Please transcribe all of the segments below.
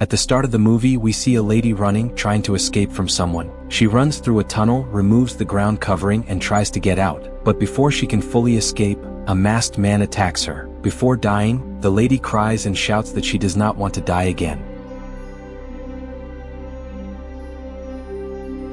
At the start of the movie, we see a lady running, trying to escape from someone. She runs through a tunnel, removes the ground covering, and tries to get out. But before she can fully escape, a masked man attacks her. Before dying, the lady cries and shouts that she does not want to die again.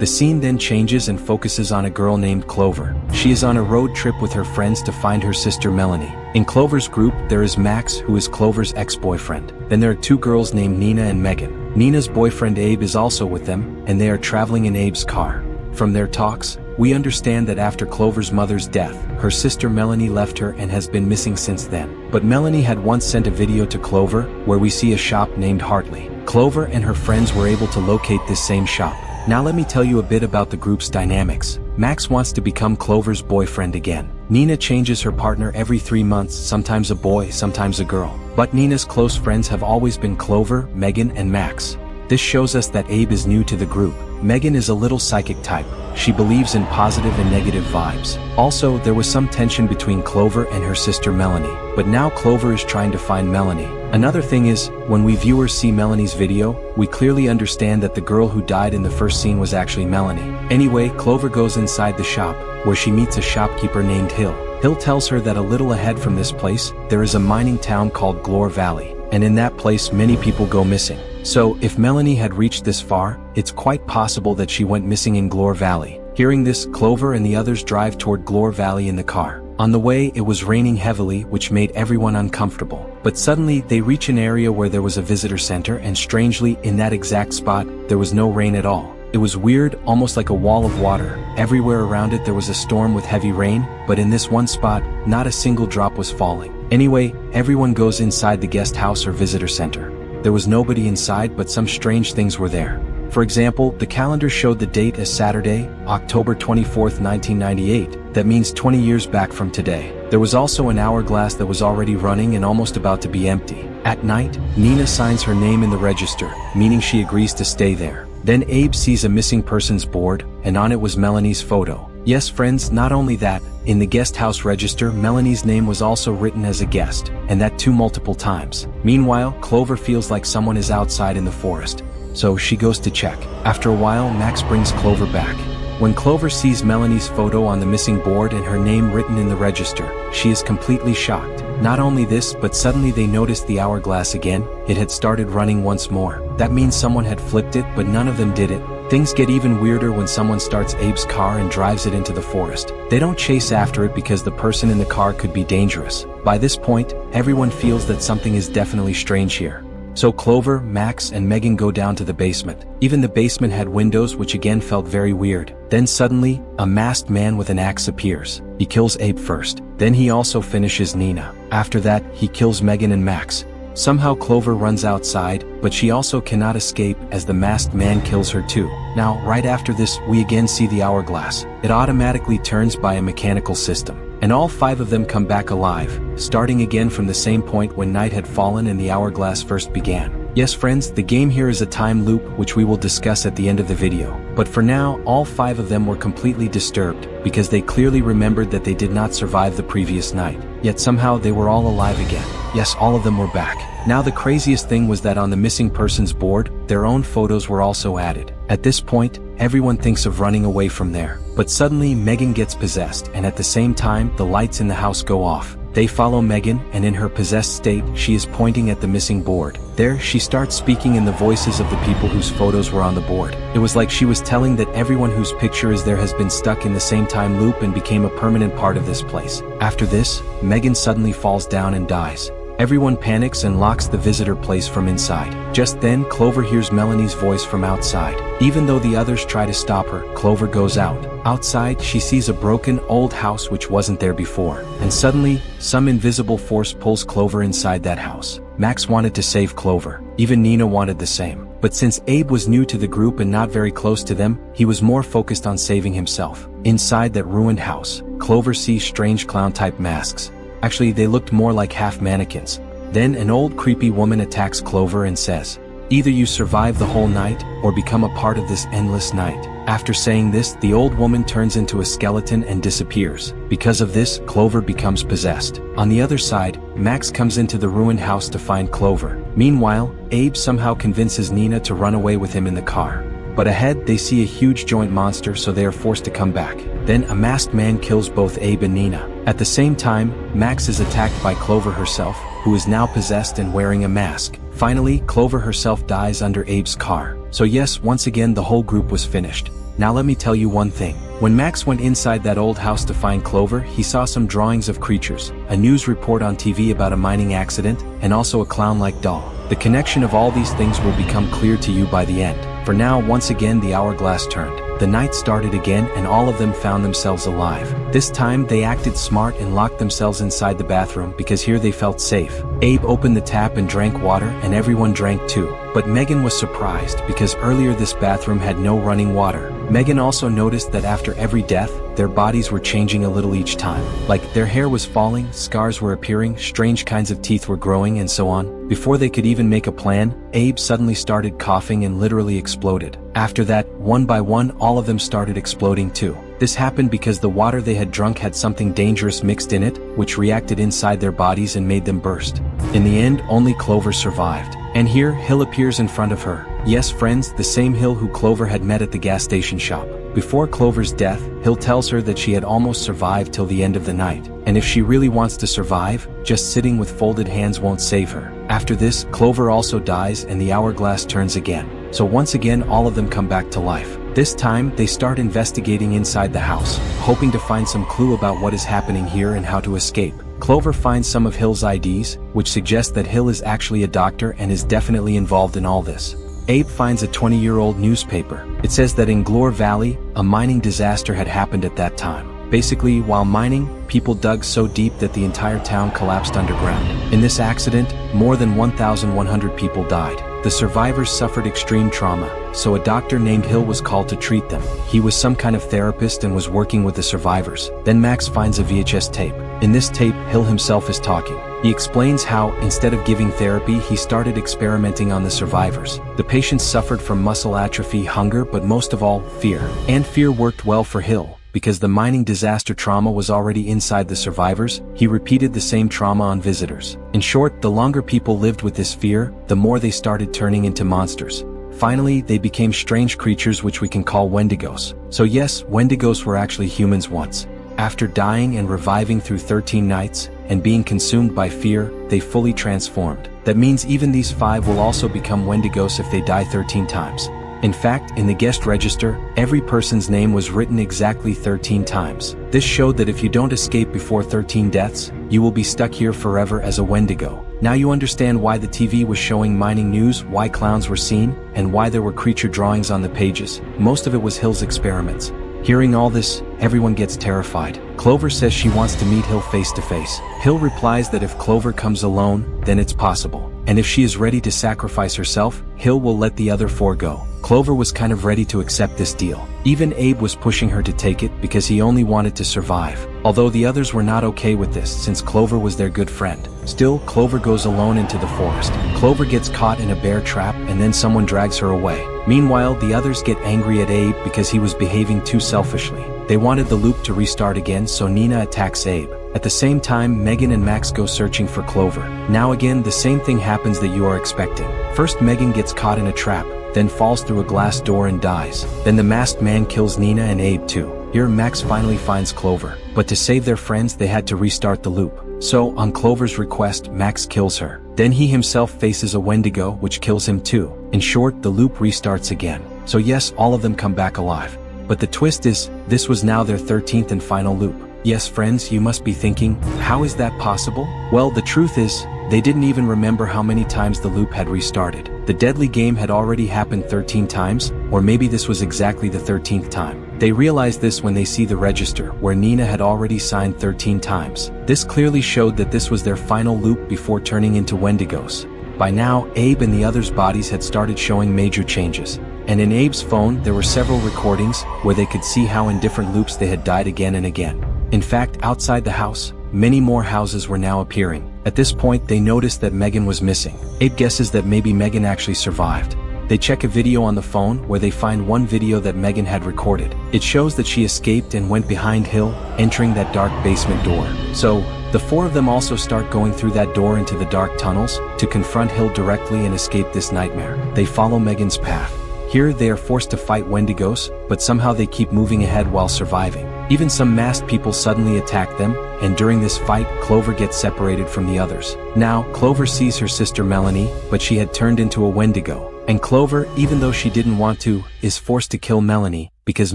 The scene then changes and focuses on a girl named Clover. She is on a road trip with her friends to find her sister Melanie. In Clover's group, there is Max, who is Clover's ex-boyfriend. Then there are two girls named Nina and Megan. Nina's boyfriend Abe is also with them, and they are traveling in Abe's car. From their talks, we understand that after Clover's mother's death, her sister Melanie left her and has been missing since then. But Melanie had once sent a video to Clover, where we see a shop named Hartley. Clover and her friends were able to locate this same shop. Now let me tell you a bit about the group's dynamics. Max wants to become Clover's boyfriend again. Nina changes her partner every 3 months, sometimes a boy, sometimes a girl. But Nina's close friends have always been Clover, Megan, and Max. This shows us that Abe is new to the group. Megan is a little psychic type. She believes in positive and negative vibes. Also, there was some tension between Clover and her sister Melanie. But now Clover is trying to find Melanie. Another thing is, when we viewers see Melanie's video, we clearly understand that the girl who died in the first scene was actually Melanie. Anyway, Clover goes inside the shop, where she meets a shopkeeper named Hill. Hill tells her that a little ahead from this place, there is a mining town called Glore Valley. And in that place many people go missing. So, if Melanie had reached this far, it's quite possible that she went missing in Glore Valley. Hearing this, Clover and the others drive toward Glore Valley in the car. On the way, it was raining heavily, which made everyone uncomfortable. But suddenly, they reach an area where there was a visitor center, and strangely, in that exact spot, there was no rain at all. It was weird, almost like a wall of water. Everywhere around it there was a storm with heavy rain, but in this one spot, not a single drop was falling. Anyway, everyone goes inside the guest house or visitor center. There was nobody inside, but some strange things were there. For example, the calendar showed the date as Saturday, October 24th, 1998. That means 20 years back from today. There was also an hourglass that was already running and almost about to be empty. At night, Nina signs her name in the register, meaning she agrees to stay there. Then Abe sees a missing persons board, and on it was Melanie's photo. Yes, friends, not only that, in the guest house register, Melanie's name was also written as a guest, and that too multiple times. Meanwhile, Clover feels like someone is outside in the forest. So she goes to check. After a while, Max brings Clover back. When Clover sees Melanie's photo on the missing board and her name written in the register, she is completely shocked. Not only this, but suddenly they noticed the hourglass again. It had started running once more. That means someone had flipped it, but none of them did it. Things get even weirder when someone starts Abe's car and drives it into the forest. They don't chase after it because the person in the car could be dangerous. By this point, everyone feels that something is definitely strange here. So Clover, Max, and Megan go down to the basement. Even the basement had windows, which again felt very weird. Then suddenly, a masked man with an axe appears. He kills Abe first. Then he also finishes Nina. After that, he kills Megan and Max. Somehow Clover runs outside, but she also cannot escape as the masked man kills her too. Now, right after this, we again see the hourglass. It automatically turns by a mechanical system. And all 5 of them come back alive, starting again from the same point when night had fallen and the hourglass first began. Yes, friends, the game here is a time loop, which we will discuss at the end of the video. But for now, all 5 of them were completely disturbed, because they clearly remembered that they did not survive the previous night. Yet somehow they were all alive again. Yes, all of them were back. Now the craziest thing was that on the missing persons board, their own photos were also added. At this point, everyone thinks of running away from there. But suddenly Megan gets possessed, and at the same time, the lights in the house go off. They follow Megan, and in her possessed state, she is pointing at the missing board. There, she starts speaking in the voices of the people whose photos were on the board. It was like she was telling that everyone whose picture is there has been stuck in the same time loop and became a permanent part of this place. After this, Megan suddenly falls down and dies. Everyone panics and locks the visitor place from inside. Just then, Clover hears Melanie's voice from outside. Even though the others try to stop her, Clover goes out. Outside, she sees a broken, old house which wasn't there before. And suddenly, some invisible force pulls Clover inside that house. Max wanted to save Clover. Even Nina wanted the same. But since Abe was new to the group and not very close to them, he was more focused on saving himself. Inside that ruined house, Clover sees strange clown-type masks. Actually, they looked more like half mannequins. Then an old creepy woman attacks Clover and says, "Either you survive the whole night, or become a part of this endless night." After saying this, the old woman turns into a skeleton and disappears. Because of this, Clover becomes possessed. On the other side, Max comes into the ruined house to find Clover. Meanwhile, Abe somehow convinces Nina to run away with him in the car. But ahead they see a huge joint monster, so they are forced to come back. Then a masked man kills both Abe and Nina. At the same time, Max is attacked by Clover herself, who is now possessed and wearing a mask. Finally, Clover herself dies under Abe's car. So yes, once again the whole group was finished. Now let me tell you one thing. When Max went inside that old house to find Clover, he saw some drawings of creatures, a news report on TV about a mining accident, and also a clown-like doll. The connection of all these things will become clear to you by the end. For now, once again the hourglass turned. The night started again and all of them found themselves alive. This time they acted smart and locked themselves inside the bathroom because here they felt safe. Abe opened the tap and drank water and everyone drank too. But Megan was surprised because earlier this bathroom had no running water. Megan also noticed that after every death, their bodies were changing a little each time. Like their hair was falling, scars were appearing, strange kinds of teeth were growing and so on. Before they could even make a plan, Abe suddenly started coughing and literally exploded. After that, one by one all of them started exploding too. This happened because the water they had drunk had something dangerous mixed in it, which reacted inside their bodies and made them burst. In the end, only Clover survived. And here, Hill appears in front of her. Yes friends, the same Hill who Clover had met at the gas station shop. Before Clover's death, Hill tells her that she had almost survived till the end of the night, and if she really wants to survive, just sitting with folded hands won't save her. After this, Clover also dies and the hourglass turns again. So once again all of them come back to life. This time, they start investigating inside the house, hoping to find some clue about what is happening here and how to escape. Clover finds some of Hill's IDs, which suggest that Hill is actually a doctor and is definitely involved in all this. Abe finds a 20-year-old newspaper. It says that in Glore Valley, a mining disaster had happened at that time. Basically, while mining, people dug so deep that the entire town collapsed underground. In this accident, more than 1,100 people died. The survivors suffered extreme trauma, so a doctor named Hill was called to treat them. He was some kind of therapist and was working with the survivors. Then Max finds a VHS tape. In this tape, Hill himself is talking. He explains how, instead of giving therapy, he started experimenting on the survivors. The patients suffered from muscle atrophy, hunger, but most of all, fear. And fear worked well for Hill. Because the mining disaster trauma was already inside the survivors, he repeated the same trauma on visitors. In short, the longer people lived with this fear, the more they started turning into monsters. Finally, they became strange creatures which we can call Wendigos. So yes, Wendigos were actually humans once. After dying and reviving through 13 nights, and being consumed by fear, they fully transformed. That means even these 5 will also become Wendigos if they die 13 times. In fact, in the guest register, every person's name was written exactly 13 times. This showed that if you don't escape before 13 deaths, you will be stuck here forever as a Wendigo. Now you understand why the TV was showing mining news, why clowns were seen, and why there were creature drawings on the pages. Most of it was Hill's experiments. Hearing all this, everyone gets terrified. Clover says she wants to meet Hill face to face. Hill replies that if Clover comes alone, then it's possible. And if she is ready to sacrifice herself, Hill will let the other 4 go. Clover was kind of ready to accept this deal. Even Abe was pushing her to take it because he only wanted to survive. Although the others were not okay with this since Clover was their good friend. Still, Clover goes alone into the forest. Clover gets caught in a bear trap and then someone drags her away. Meanwhile, the others get angry at Abe because he was behaving too selfishly. They wanted the loop to restart again, so Nina attacks Abe. At the same time, Megan and Max go searching for Clover. Now again, the same thing happens that you are expecting. First, Megan gets caught in a trap, then falls through a glass door and dies. Then the masked man kills Nina and Abe too. Here Max finally finds Clover, but to save their friends they had to restart the loop. So, on Clover's request, Max kills her. Then he himself faces a Wendigo, which kills him too. In short, the loop restarts again. So yes, all of them come back alive. But the twist is, this was now their 13th and final loop. Yes friends, you must be thinking, how is that possible? Well, the truth is, they didn't even remember how many times the loop had restarted. The deadly game had already happened 13 times, or maybe this was exactly the 13th time. They realized this when they see the register, where Nina had already signed 13 times. This clearly showed that this was their final loop before turning into Wendigos. By now, Abe and the others' bodies had started showing major changes. And in Abe's phone, there were several recordings where they could see how in different loops they had died again and again. In fact, outside the house, many more houses were now appearing. At this point, they noticed that Megan was missing. Abe guesses that maybe Megan actually survived. They check a video on the phone where they find one video that Megan had recorded. It shows that she escaped and went behind Hill, entering that dark basement door. So, The four of them also start going through that door into the dark tunnels to confront Hill directly and escape this nightmare. They follow Megan's path. Here they are forced to fight Wendigos, but somehow they keep moving ahead while surviving. Even some masked people suddenly attack them, and during this fight, Clover gets separated from the others. Now, Clover sees her sister Melanie, but she had turned into a Wendigo. And Clover, even though she didn't want to, is forced to kill Melanie, because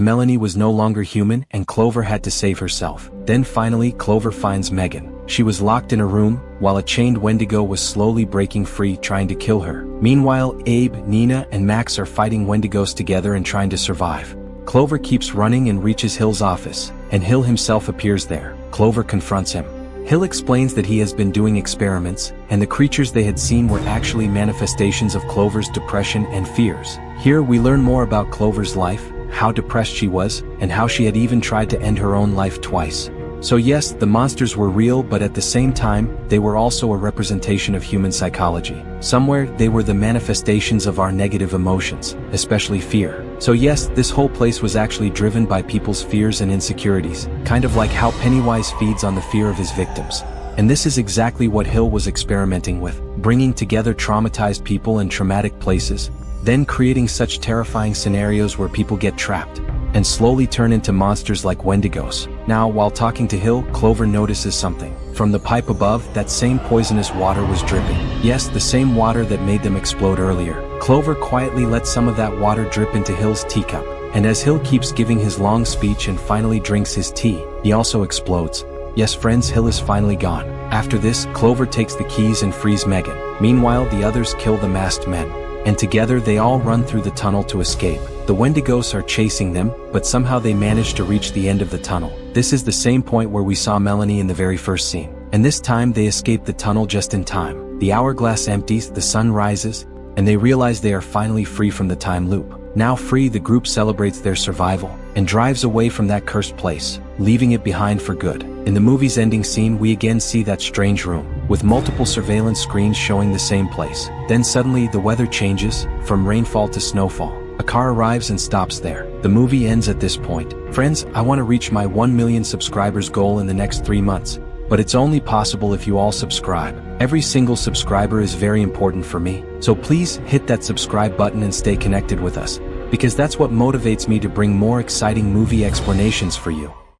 Melanie was no longer human and Clover had to save herself. Then finally, Clover finds Megan. She was locked in a room, while a chained Wendigo was slowly breaking free trying to kill her. Meanwhile, Abe, Nina, and Max are fighting Wendigos together and trying to survive. Clover keeps running and reaches Hill's office, and Hill himself appears there. Clover confronts him. Hill explains that he has been doing experiments, and the creatures they had seen were actually manifestations of Clover's depression and fears. Here we learn more about Clover's life, how depressed she was, and how she had even tried to end her own life twice. So yes, the monsters were real, but at the same time, they were also a representation of human psychology. Somewhere, they were the manifestations of our negative emotions, especially fear. So yes, this whole place was actually driven by people's fears and insecurities, kind of like how Pennywise feeds on the fear of his victims. And this is exactly what Hill was experimenting with, bringing together traumatized people in traumatic places, then creating such terrifying scenarios where people get trapped and slowly turn into monsters like Wendigos. Now, while talking to Hill, Clover notices something. From the pipe above, that same poisonous water was dripping. Yes, the same water that made them explode earlier. Clover quietly lets some of that water drip into Hill's teacup. And as Hill keeps giving his long speech and finally drinks his tea, he also explodes. Yes, friends, Hill is finally gone. After this, Clover takes the keys and frees Megan. Meanwhile, the others kill the masked men. And together they all run through the tunnel to escape. The Wendigos are chasing them, but somehow they manage to reach the end of the tunnel. This is the same point where we saw Melanie in the very first scene. And this time they escape the tunnel just in time. The hourglass empties, the sun rises, and they realize they are finally free from the time loop. Now free, the group celebrates their survival and drives away from that cursed place, leaving it behind for good. In the movie's ending scene, we again see that strange room, with multiple surveillance screens showing the same place. Then suddenly the weather changes, from rainfall to snowfall. A car arrives and stops there. The movie ends at this point. Friends, I want to reach my 1 million subscribers goal in the next 3 months. But it's only possible if you all subscribe. Every single subscriber is very important for me. So please hit that subscribe button and stay connected with us, because that's what motivates me to bring more exciting movie explanations for you.